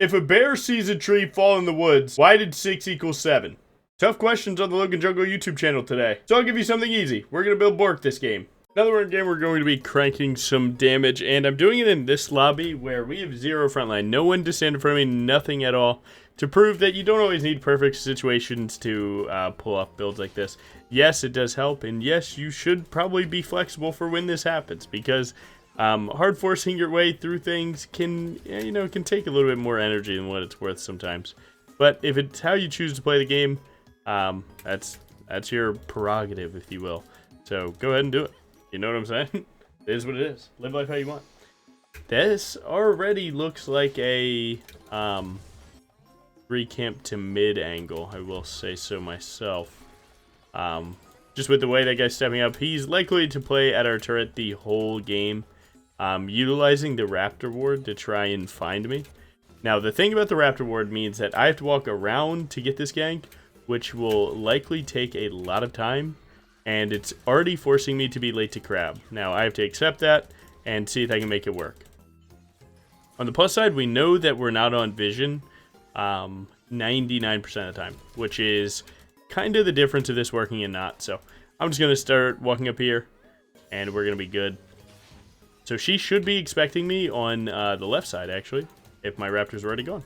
If a bear sees a tree fall in the woods, why did 6 equal 7? Tough questions on the Logan Jungle YouTube channel today. So I'll give you something easy. We're going to build Bork this game. Now that we're in game, we're going to be cranking some damage, and I'm doing it in this lobby where we have 0 frontline. No one to stand in front of me, nothing at all, to prove that you don't always need perfect situations to pull off builds like this. Yes, it does help, and yes, you should probably be flexible for when this happens, because hard forcing your way through things can take a little bit more energy than what it's worth sometimes. But if it's how you choose to play the game, that's your prerogative, if you will. So go ahead and do it. You know what I'm saying? It is what it is. Live life how you want. This already looks like a recamp to mid angle, I will say so myself. Just with the way that guy's stepping up, he's likely to play at our turret the whole game, utilizing the raptor ward to try and find me. Now, the thing about the raptor ward means that I have to walk around to get this gank, which will likely take a lot of time, and it's already forcing me to be late to crab. Now, I have to accept that and see if I can make it work. On the plus side, we know that we're not on vision 99% of the time, which is kind of the difference of this working and not. So I'm just going to start walking up here, and we're going to be good. So she should be expecting me on the left side, actually, if my raptor's already gone.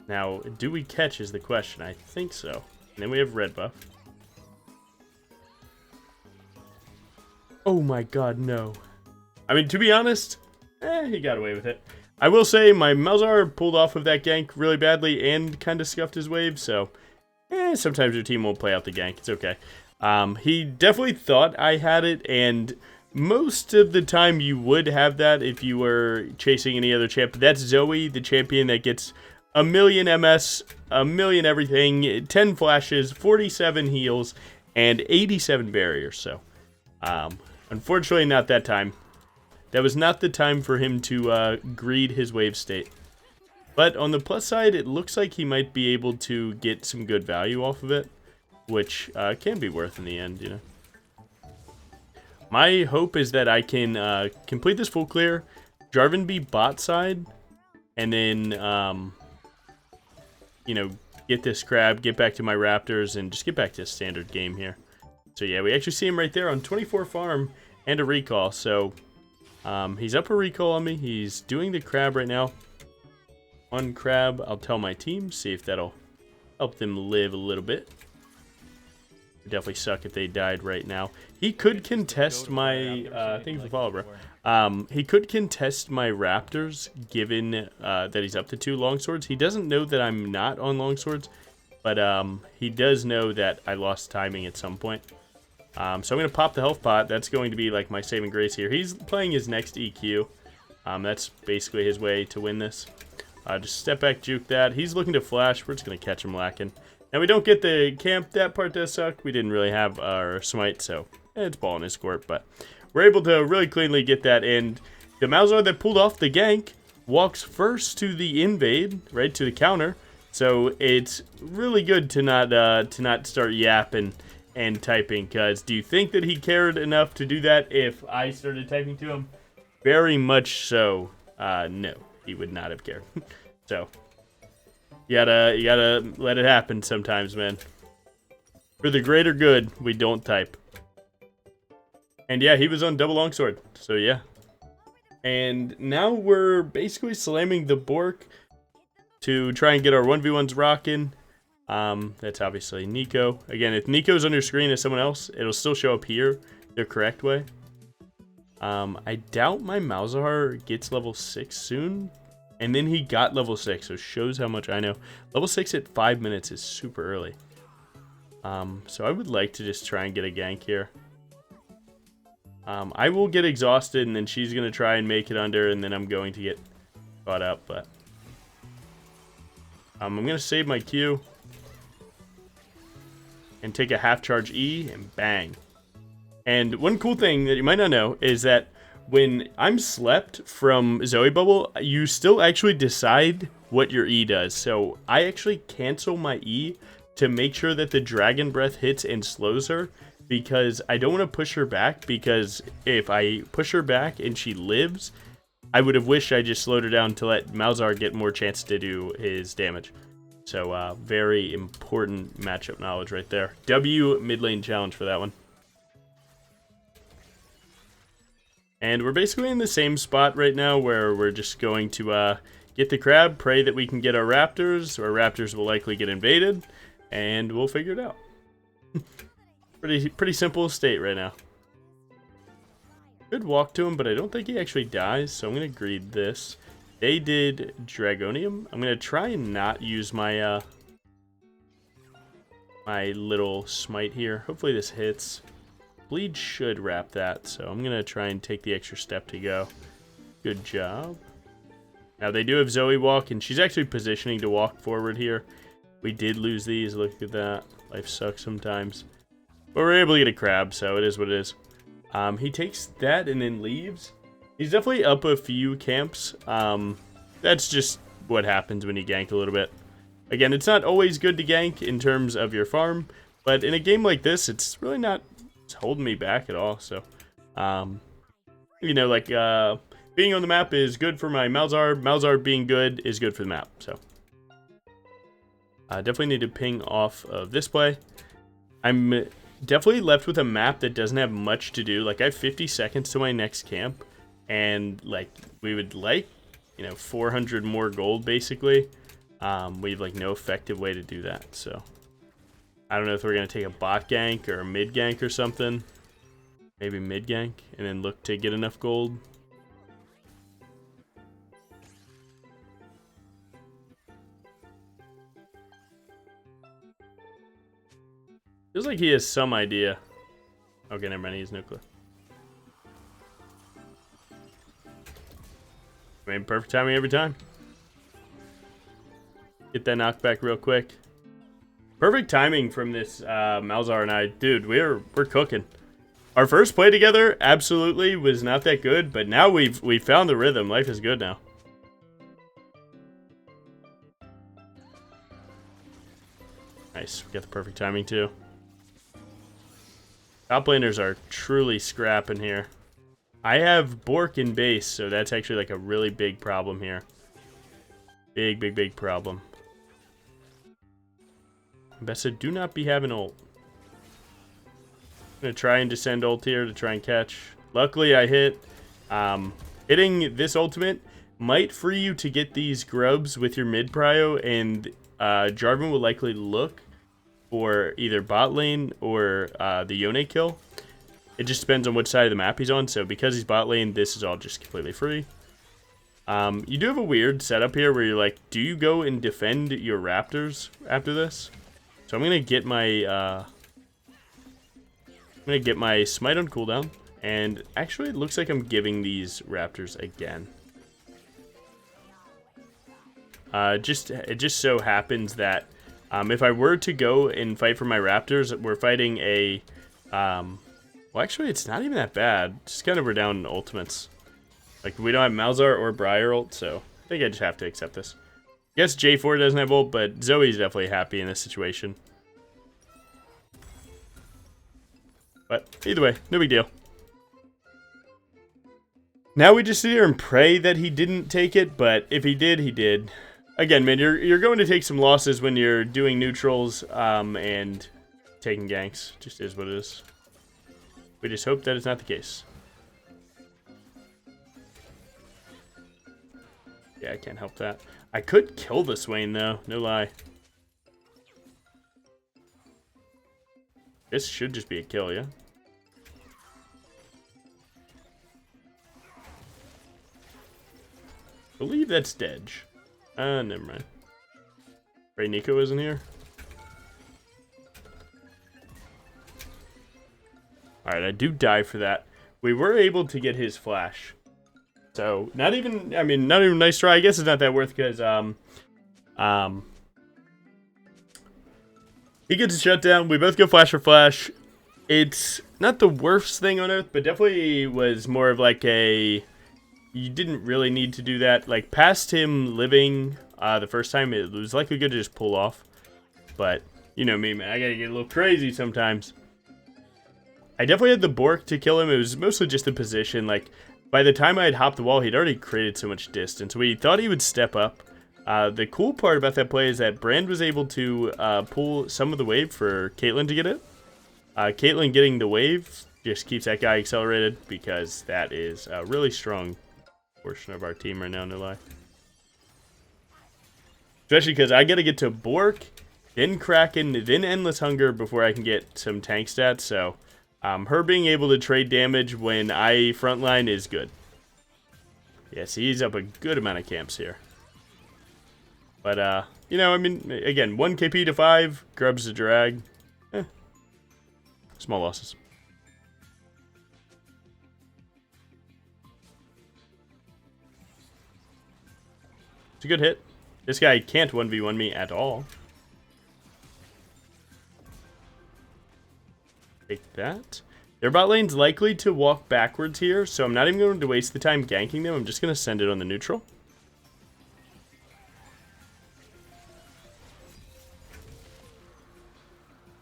Now, do we catch is the question. I think so. And then we have red buff. Oh my god, no. I mean, to be honest, he got away with it. I will say my Malzahar pulled off of that gank really badly and kind of scuffed his wave, so sometimes your team won't play out the gank. It's okay. He definitely thought I had it, and most of the time you would have that if you were chasing any other champ. That's Zoe, the champion that gets a million MS, a million everything, 10 flashes, 47 heals, and 87 barriers. So, unfortunately, not that time. That was not the time for him to greed his wave state. But on the plus side, it looks like he might be able to get some good value off of it, which can be worth in the end, you know. My hope is that I can complete this full clear, Jarvan be bot side, and then get this crab, get back to my raptors, and just get back to a standard game here. So yeah, we actually see him right there on 24 farm and a recall. So he's up a recall on me. He's doing the crab right now. On crab, I'll tell my team, see if that'll help them live a little bit. It'd definitely suck if they died right now. He could contest my, thank you for the follow, bro. He could contest my raptors, given that he's up to 2 longswords. He doesn't know that I'm not on longswords, but he does know that I lost timing at some point. So I'm going to pop the health pot. That's going to be like my saving grace here. He's playing his next EQ. That's basically his way to win this. Just step back, juke that. He's looking to flash. We're just going to catch him lacking. Now, we don't get the camp. That part does suck. We didn't really have our smite, so it's ball in his court. But we're able to really cleanly get that. And the Malzahar that pulled off the gank walks first to the invade, right, to the counter. So it's really good to not start yapping and typing. Because do you think that he cared enough to do that if I started typing to him? Very much so. No, he would not have cared. So you gotta let it happen sometimes, man. For the greater good, we don't type. And yeah, he was on double longsword, so yeah. And now we're basically slamming the Bork to try and get our 1v1s rocking. That's obviously Nico. Again, if Nico's on your screen as someone else, it'll still show up here the correct way. I doubt my Malzahar gets level 6 soon. And then he got level 6, so shows how much I know. Level 6 at 5 minutes is super early. So I would like to just try and get a gank here. I will get exhausted, and then she's going to try and make it under, and then I'm going to get caught up. But I'm going to save my Q and take a half charge E, and bang. And one cool thing that you might not know is that when I'm slept from Zoe Bubble, you still actually decide what your E does. So I actually cancel my E to make sure that the Dragon Breath hits and slows her, because I don't want to push her back, because if I push her back and she lives, I would have wished I just slowed her down to let Malzahar get more chance to do his damage. So, very important matchup knowledge right there. W mid lane challenge for that one. And we're basically in the same spot right now where we're just going to get the crab, pray that we can get our raptors. Our raptors will likely get invaded, and we'll figure it out. Pretty simple state right now. Could walk to him, but I don't think he actually dies, so I'm going to greed this. They did Dragonium. I'm going to try and not use my my little smite here. Hopefully this hits. Bleed should wrap that, so I'm going to try and take the extra step to go. Good job. Now they do have Zoe walk, and she's actually positioning to walk forward here. We did lose these. Look at that. Life sucks sometimes. But we're able to get a crab, so it is what it is. He takes that and then leaves. He's definitely up a few camps. That's just what happens when you gank a little bit. Again, it's not always good to gank in terms of your farm, but in a game like this, it's really not holding me back at all. So, you know, like, being on the map is good for my Malzahar. Malzahar being good is good for the map. So, I definitely need to ping off of this play. I'm definitely left with a map that doesn't have much to do. Like, I have 50 seconds to my next camp, and like we would like, you know, 400 more gold basically. We have like no effective way to do that. So I don't know if we're gonna take a bot gank or a mid gank or something. Maybe mid gank and then look to get enough gold. Feels like he has some idea. Okay, never mind, he has no clue. I mean, perfect timing every time. Get that knockback real quick. Perfect timing from this Malzahar and I. Dude, we're cooking. Our first play together absolutely was not that good, but now we've found the rhythm. Life is good now. Nice, we got the perfect timing too. Top laners are truly scrapping here. I have Bork in base, so that's actually like a really big problem here. Big problem. Bessa, do not be having ult. I'm gonna try and descend ult here to try and catch. Luckily I hit. Hitting this ultimate might free you to get these grubs with your mid prio, and Jarvan will likely look for either bot lane or the Yone kill. It just depends on which side of the map he's on. So because he's bot lane, this is all just completely free. You do have a weird setup here where you're like, do you go and defend your raptors after this? So I'm gonna get my smite on cooldown, and actually it looks like I'm giving these raptors again. It just so happens that if I were to go and fight for my raptors, we're fighting a well, actually, it's not even that bad. Just kind of we're down in ultimates. Like, we don't have Malzahar or Briar ult, so I think I just have to accept this. I guess J4 doesn't have ult, but Zoe's definitely happy in this situation. But either way, no big deal. Now we just sit here and pray that he didn't take it, but if he did, he did. Again, man, you're going to take some losses when you're doing neutrals and taking ganks. Just is what it is. We just hope that it's not the case. Yeah, I can't help that. I could kill the Swain, though. No lie. This should just be a kill, yeah? I believe that's Dedge. Never mind. Ray Nico isn't here. Alright, I do die for that. We were able to get his flash. So, not even nice try. I guess it's not that worth because, he gets a shutdown. We both go flash for flash. It's not the worst thing on earth, but definitely was more of like a, you didn't really need to do that. Like, past him living the first time, it was likely good to just pull off. But, you know me, man. I gotta get a little crazy sometimes. I definitely had the Bork to kill him. It was mostly just the position. Like, if by the time I had hopped the wall, he'd already created so much distance. We thought he would step up. The cool part about that play is that Brand was able to pull some of the wave for Caitlyn to get it. Caitlyn getting the wave just keeps that guy accelerated because that is a really strong portion of our team right now, no lie. Especially because I got to get to Bork, then Kraken, then Endless Hunger before I can get some tank stats. So her being able to trade damage when I frontline is good. Yes, he's up a good amount of camps here. But, you know, I mean, again, 1 KP to 5, grubs the drag. Small losses. It's a good hit. This guy can't 1v1 me at all. Take that. Their bot lane's likely to walk backwards here, so I'm not even going to waste the time ganking them. I'm just going to send it on the neutral.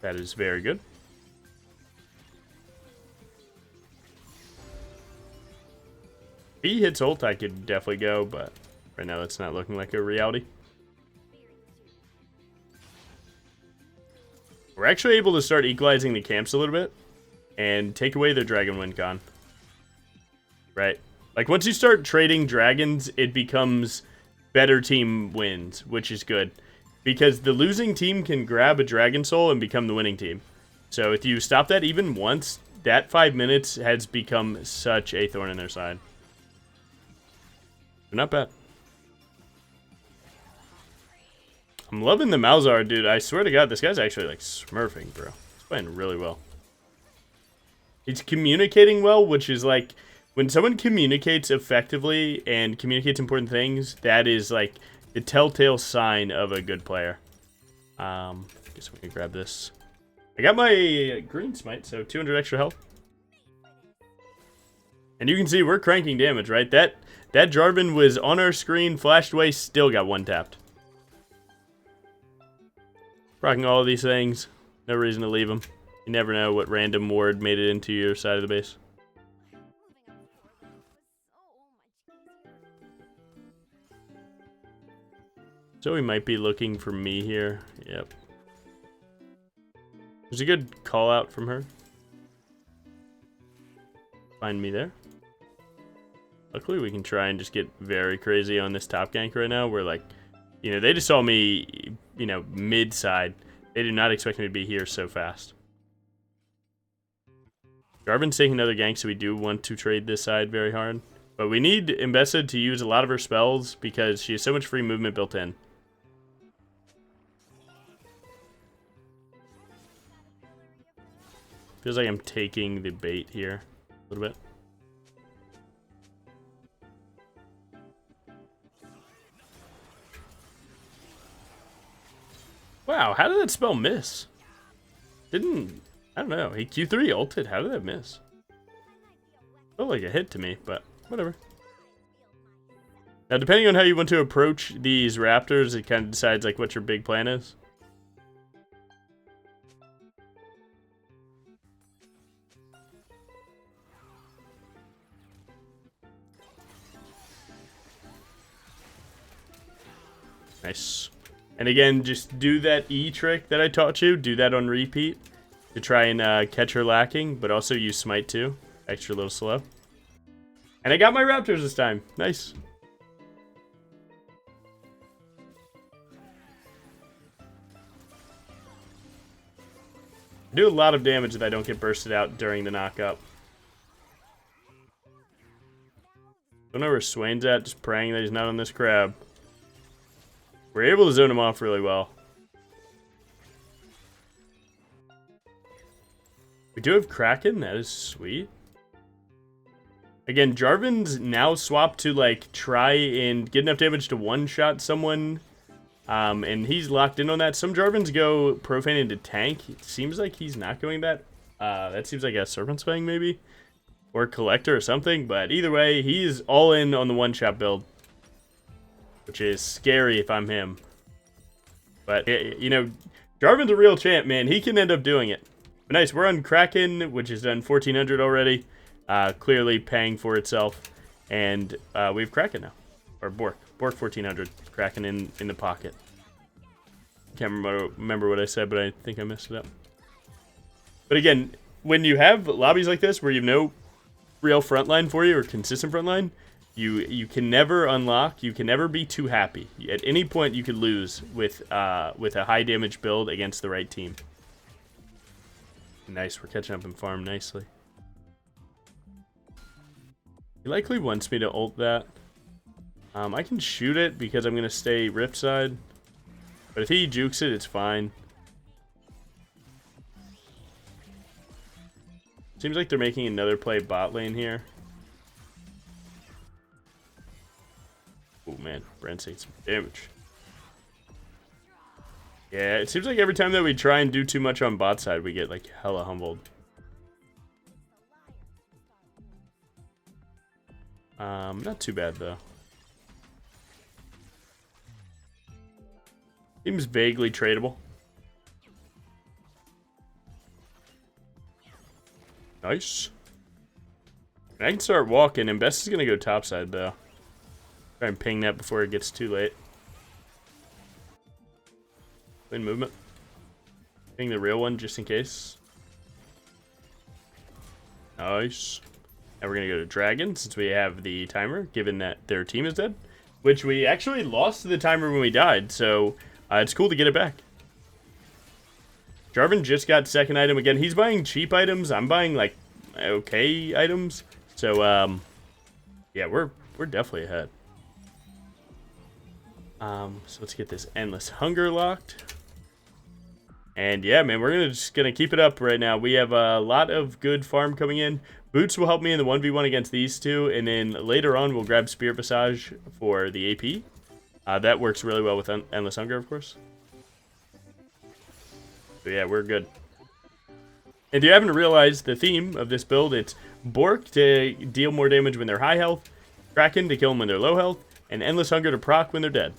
That is very good. If he hits ult, I could definitely go, but right now that's not looking like a reality. We're actually able to start equalizing the camps a little bit and take away their dragon when gone. Right? Like, once you start trading dragons, it becomes better team wins, which is good. Because the losing team can grab a dragon soul and become the winning team. So if you stop that even once, that 5 minutes has become such a thorn in their side. Not bad. I'm loving the Malzahar, dude. I swear to God, this guy's actually, like, smurfing, bro. He's playing really well. He's communicating well, which is, like, when someone communicates effectively and communicates important things, that is, like, the telltale sign of a good player. Guess we can grab this. I got my green smite, so 200 extra health. And you can see we're cranking damage, right? That Jarvan was on our screen, flashed away, still got one tapped. Rocking all of these things. No reason to leave them. You never know what random ward made it into your side of the base. So he might be looking for me here. Yep. There's a good call out from her. Find me there. Luckily, we can try and just get very crazy on this top gank right now. We're like, you know, they just saw me, you know, mid-side. They did not expect me to be here so fast. Jarvan's taking another gank, so we do want to trade this side very hard. But we need Mbessa to use a lot of her spells because she has so much free movement built in. Feels like I'm taking the bait here a little bit. Wow, how did that spell miss? I don't know. He Q3 ulted. How did that miss? Felt like a hit to me, but whatever. Now, depending on how you want to approach these raptors, it kind of decides like what your big plan is. Nice. And again, just do that E trick that I taught you. Do that on repeat to try and catch her lacking, but also use smite too. Extra little slow. And I got my raptors this time. Nice. I do a lot of damage if I don't get bursted out during the knockup. Don't know where Swain's at, just praying that he's not on this crab. We're able to zone him off really well. We do have Kraken, that is sweet. Again, Jarvan's now swapped to like try and get enough damage to one-shot someone. And he's locked in on that. Some Jarvans go profane into tank. It seems like he's not going that. That seems like a Serpent's Fang maybe. Or Collector or something. But either way, he's all in on the one-shot build. Which is scary if I'm him. But, you know, Jarvan's a real champ, man. He can end up doing it. But nice, we're on Kraken, which has done 1,400 already. Clearly paying for itself. And we have Kraken now. Or Bork. Bork 1400. Kraken in the pocket. Can't remember what I said, but I think I messed it up. But again, when you have lobbies like this where you have no real frontline for you or consistent frontline, you can never unlock. You can never be too happy. At any point, you could lose with a high damage build against the right team. Nice, we're catching up in farm nicely. He likely wants me to ult that. I can shoot it because I'm going to stay rift side. But if he jukes it, it's fine. Seems like they're making another play bot lane here. Oh man, Brent's taking some damage. Yeah, it seems like every time that we try and do too much on bot side, we get like hella humbled. Not too bad though. Seems vaguely tradable. Nice. I can start walking, and Best is gonna go topside though. Try and ping that before it gets too late. Clean movement. Ping the real one just in case. Nice. Now we're gonna go to Dragon since we have the timer, given that their team is dead. Which we actually lost the timer when we died, so it's cool to get it back. Jarvan just got second item again. He's buying cheap items. I'm buying like okay items. So yeah, we're definitely ahead. So let's get this endless hunger locked. And yeah, man, we're just gonna keep it up right now. We have a lot of good farm coming in. Boots will help me in the 1v1 against these two, and then later on we'll grab Spirit Visage for the AP. That works really well with Endless Hunger, of course. So yeah, we're good. If you haven't realized the theme of this build, it's Bork to deal more damage when they're high health, Kraken to kill them when they're low health, and Endless Hunger to proc when they're dead.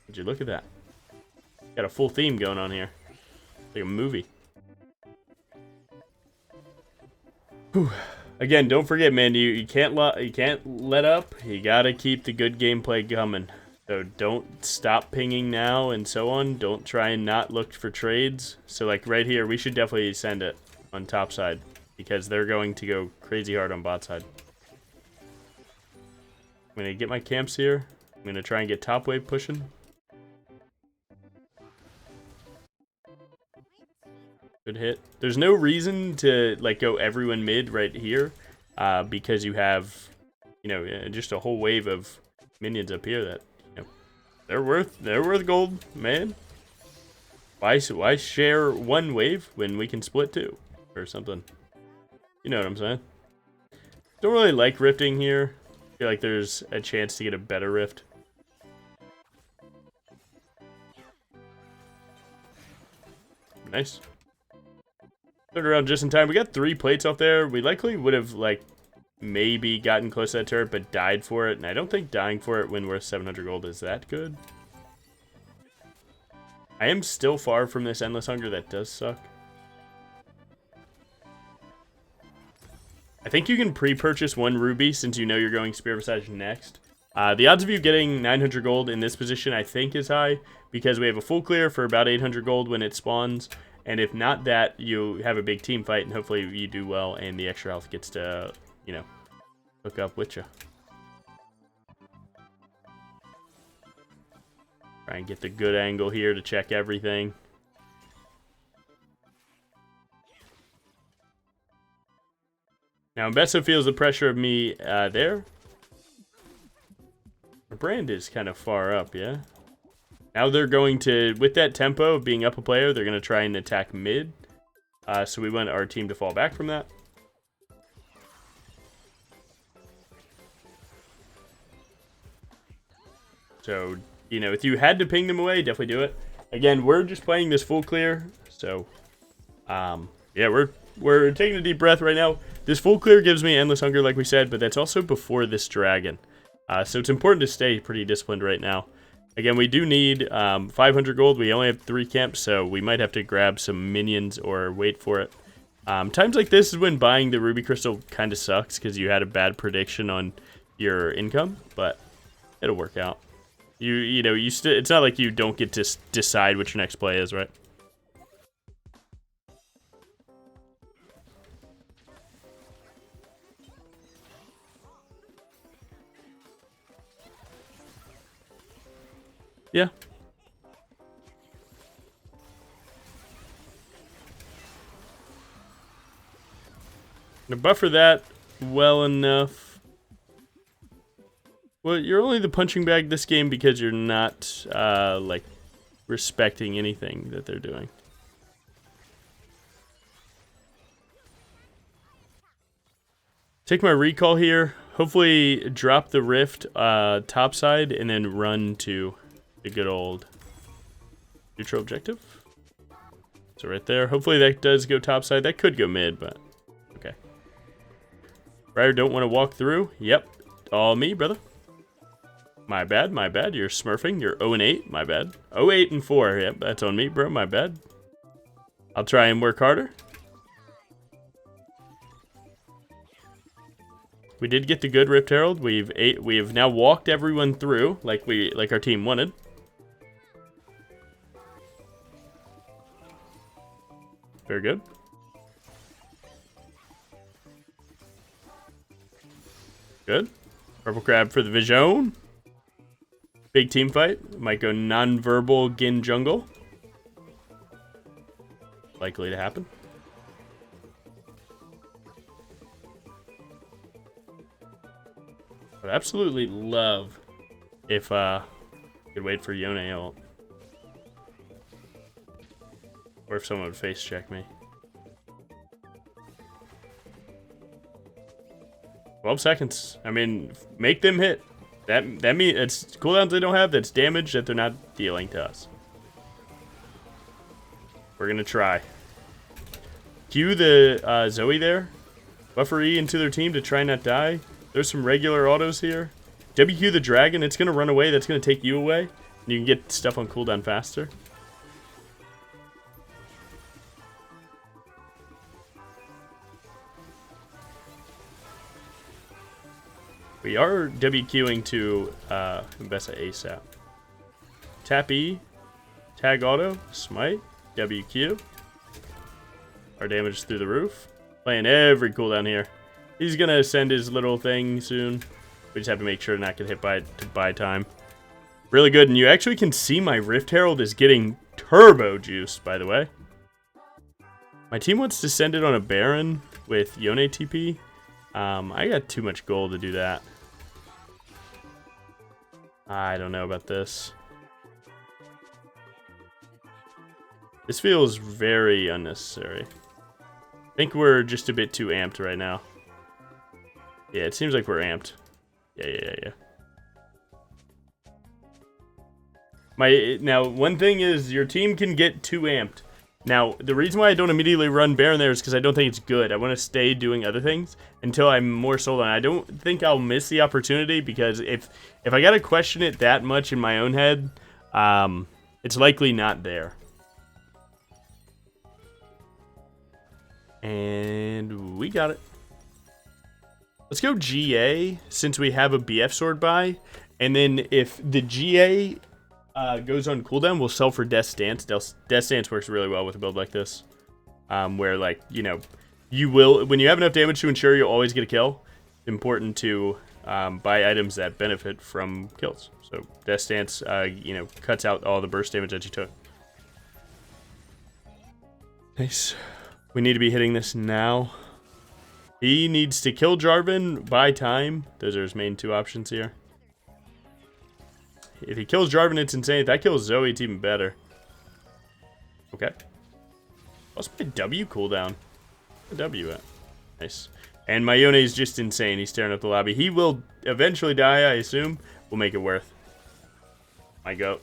Would you look at that? Got a full theme going on here. Like a movie. Whew. Again, don't forget, man, you can't let up. You gotta keep the good gameplay coming. So don't stop pinging now and so on. Don't try and not look for trades. So like right here, we should definitely send it on top side because they're going to go crazy hard on bot side. I'm gonna get my camps here. I'm gonna try and get top wave pushing. Good hit. There's no reason to like go everyone mid right here, because you have, you know, just a whole wave of minions up here that, you know, they're worth gold, man. Why share one wave when we can split two or something? You know what I'm saying? Don't really like rifting here. I feel like there's a chance to get a better rift. Nice. Turned around just in time. We got 3 plates off there. We likely would have, like, maybe gotten close to that turret, but died for it. And I don't think dying for it when we're 700 gold is that good. I am still far from this Endless Hunger. That does suck. I think you can pre-purchase 1 ruby since you know you're going Spirit Visage next. The odds of you getting 900 gold in this position I think is high because we have a full clear for about 800 gold when it spawns. And if not that, you have a big team fight, and hopefully you do well, and the extra health gets to, you know, hook up with you. Try and get the good angle here to check everything. Now, Mbessa feels the pressure of me there. The brand is kind of far up, yeah? Now they're going to, with that tempo of being up a player, they're going to try and attack mid. So we want our team to fall back from that. So, you know, if you had to ping them away, definitely do it. Again, we're just playing this full clear. So, yeah, we're taking a deep breath right now. This full clear gives me Endless Hunger, like we said, but that's also before this dragon. So it's important to stay pretty disciplined right now. Again, we do need 500 gold. We only have 3 camps, so we might have to grab some minions or wait for it. Times like this is when buying the Ruby Crystal kind of sucks because you had a bad prediction on your income, but it'll work out. You know, it's not like you don't get to decide what your next play is, right? Yeah. Now buffer that well enough. Well, you're only the punching bag this game because you're not, like, respecting anything that they're doing. Take my recall here. Hopefully drop the rift topside and then run to the good old neutral objective. So right there. Hopefully that does go topside. That could go mid, but okay. Briar don't want to walk through. Yep. All me, brother. My bad, my bad. You're smurfing. You're 0-8. My bad. 0-8-4. Yep, that's on me, bro. My bad. I'll try and work harder. We did get the good Rift Herald. We have now walked everyone through like our team wanted. Very good. Good. Purple crab for the vision. Big team fight. Might go non-verbal Gin jungle. Likely to happen. Would absolutely love if could wait for Yone ult. Or if someone would face check me. 12 seconds. I mean, make them hit. That means it's cooldowns they don't have. That's damage that they're not dealing to us. We're gonna try. Cue the Zoe there. Buffer E into their team to try not die. There's some regular autos here. WQ the dragon. It's gonna run away. That's gonna take you away. And you can get stuff on cooldown faster. We are WQing to Mbessa ASAP. Tap E, tag auto, smite, WQ. Our damage through the roof. Playing every cooldown here. He's gonna send his little thing soon. We just have to make sure to not get hit by time. Really good, and you actually can see my Rift Herald is getting turbo juice, by the way. My team wants to send it on a Baron with Yone TP. I got too much gold to do that. I don't know about this. This feels very unnecessary. I think we're just a bit too amped right now. Yeah, it seems like we're amped. Yeah. Now, one thing is your team can get too amped. Now, the reason why I don't immediately run Baron there is because I don't think it's good. I want to stay doing other things until I'm more sold on. I don't think I'll miss the opportunity because if I gotta question it that much in my own head, it's likely not there. And we got it. Let's go GA since we have a BF sword by, and then if the GA goes on cooldown, we'll sell for Death Stance. Death Stance works really well with a build like this, where, like, you know, you will, when you have enough damage to ensure you'll always get a kill, it's important to buy items that benefit from kills. So Death Stance, you know, cuts out all the burst damage that you took. Nice. We need to be hitting this now. He needs to kill Jarvan, buy time. Those are his main two options here. If he kills Jarvan, it's insane. If that kills Zoe, it's even better. Okay. What's my W cooldown? Where's the W at? Nice. And my Yone is just insane. He's tearing up the lobby. He will eventually die, I assume. We'll make it worth. My goat.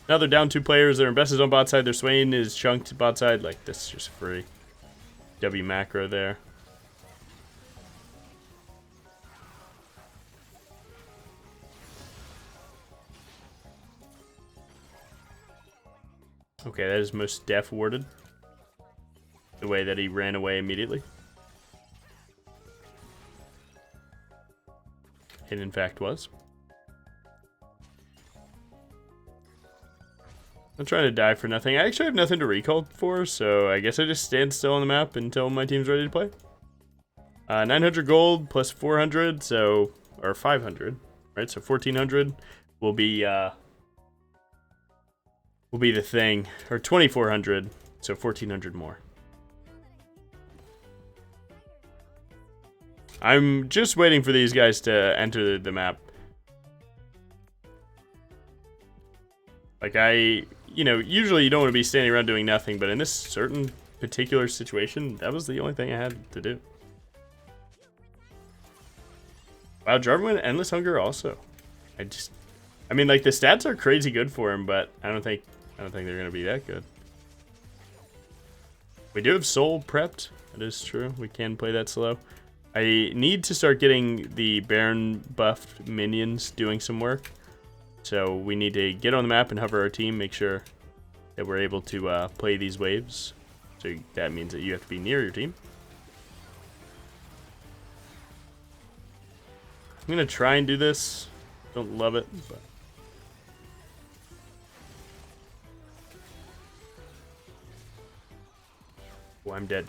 Now they're down 2 players. Their Mbessa's is on bot side. Their Swain is chunked bot side. Like, this is just free. W macro there. Okay, that is most def warded. The way that he ran away immediately. it in fact was. I'm trying to die for nothing. I actually have nothing to recall for, so I guess I just stand still on the map until my team's ready to play. 900 gold plus 400, so, or 500, right? So 1400 will be the thing, or 2400, so 1400 more. I'm just waiting for these guys to enter the map. Like you know, usually you don't want to be standing around doing nothing, but in this certain particular situation, that was the only thing I had to do. Wow, Jarvan went Endless Hunger also. I mean, like, the stats are crazy good for him, but I don't think they're gonna be that good. We do have Soul prepped. That is true. We can play that slow. I need to start getting the Baron buffed minions doing some work. So we need to get on the map and hover our team, make sure that we're able to play these waves. So that means that you have to be near your team. I'm gonna try and do this. Don't love it, but oh, I'm dead.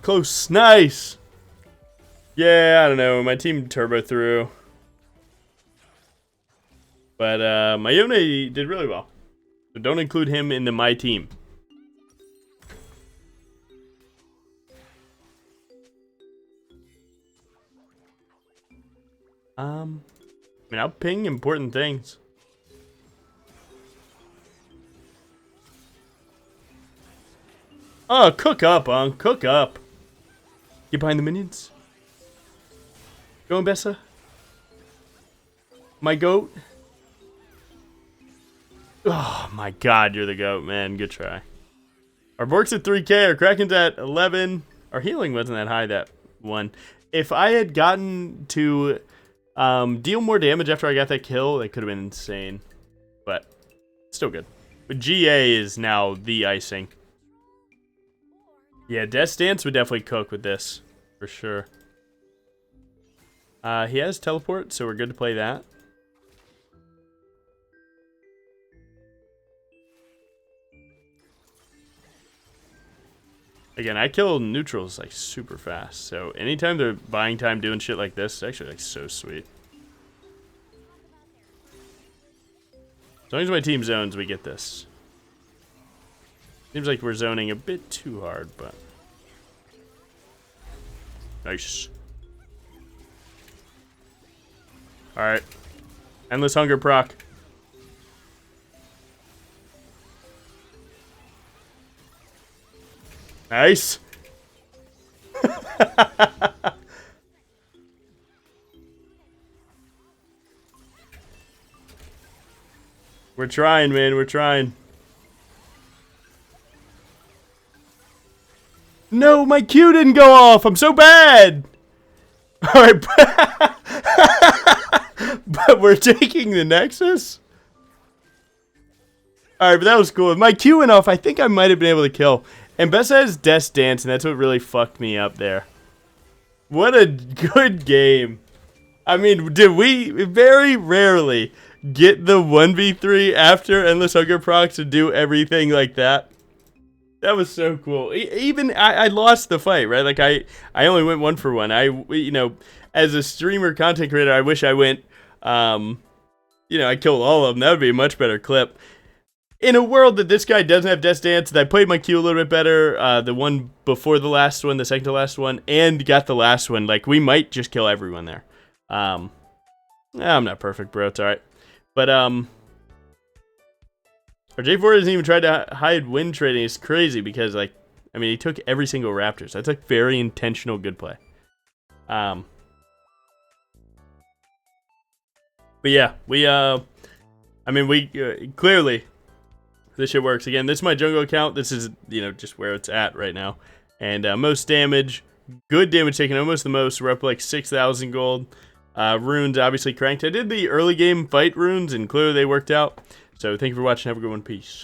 Close, nice. Yeah, I don't know. My team turbo through, but Mayone did really well. So don't include him into my team. I mean, I'll ping important things. Oh, cook up, cook up. Get behind the minions. Going, Bessa. My goat. Oh my god, you're the goat, man. Good try. Our Bork's at 3k, our Kraken's at 11. Our healing wasn't that high, that one. If I had gotten to deal more damage after I got that kill, that could have been insane. But still good. But GA is now the icing. Yeah, Death's Dance would definitely cook with this, for sure. He has teleport, so we're good to play that. Again, I kill neutrals like super fast, so anytime they're buying time doing shit like this, it's actually like so sweet. As long as my team zones, we get this. Seems like we're zoning a bit too hard, but nice. Alright. Endless Hunger proc. Nice. We're trying, man. We're trying. No, my Q didn't go off. I'm so bad. All right. But we're taking the Nexus? Alright, but that was cool. If my Q went off, I think I might have been able to kill. And Bessa has Death's Dance, and that's what really fucked me up there. What a good game. I mean, did we very rarely get the 1v3 after Endless Hunger procs to do everything like that? That was so cool. Even I lost the fight, right? Like I only went 1 for 1. You know, as a streamer content creator, I wish I went you know, I killed all of them. That would be a much better clip. In a world that this guy doesn't have Death's Dance, that I played my Q a little bit better, the one before the last one, the second to last one, and got the last one, like, we might just kill everyone there. I'm not perfect, bro. It's alright. But, our J4 hasn't even tried to hide win trading. It's crazy because, like, I mean, he took every single Raptors. That's, like, very intentional good play. But yeah, I mean, we, clearly, this shit works. Again, this is my jungle account. This is, you know, just where it's at right now. And most damage, good damage taken, almost the most. We're up like 6,000 gold. Runes obviously cranked. I did the early game fight runes, and clearly they worked out. So thank you for watching. Have a good one. Peace.